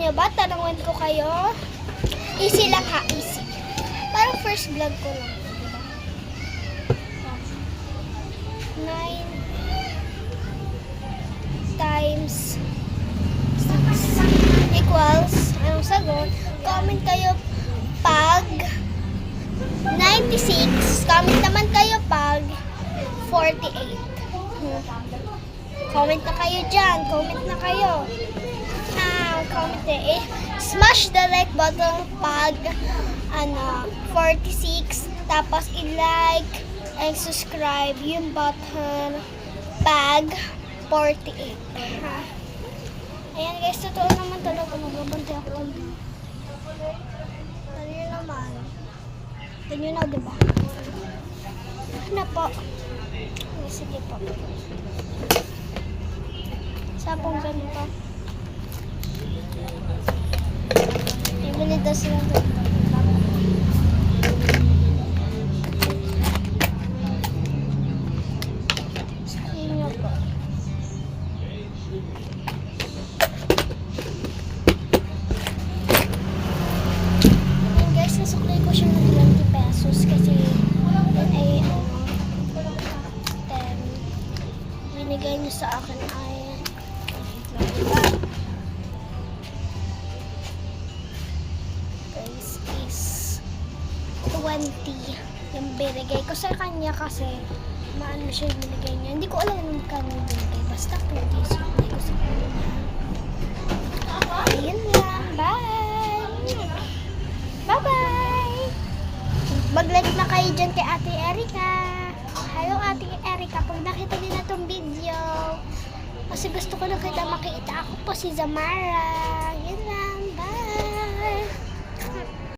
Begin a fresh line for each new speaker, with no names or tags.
nyo ba? Tanungin ko kayo. Easy lang ha, easy. Parang first vlog ko lang. Diba? 9 times 6 equals, anong sagot? Comment kayo pag 96. Comment naman kayo pag 48. Comment na kayo dyan. Comment na kayo. Comment eh. Smash the like button pag 46. Tapos i-like and subscribe yung button pag 48. Ayan guys, totoo naman talaga. Magbabante ako ulit. Ano yun naman? Ito nyo na, diba? Ano po? Sige po. Sapong ganito. Ibili daw sila ganito. Sabihin nyo po. Ayan guys, nasuklay ko siya ng 20 pesos kasi ay 10. Binigay niyo sa akin ay price is 20 yung binigay ko sa kanya kasi maano siya yung binigay niya. Hindi ko alam kung kano binigay. Basta 20 so binigay ko sa kanya. Ayun lang. Bye! Bye-bye! Mag-like na kayo dyan kay Ate Erica. Hello Ate Erica. Pag nakita niyo na tong video, kasi gusto ko na kita makita. Ako po si Zamara.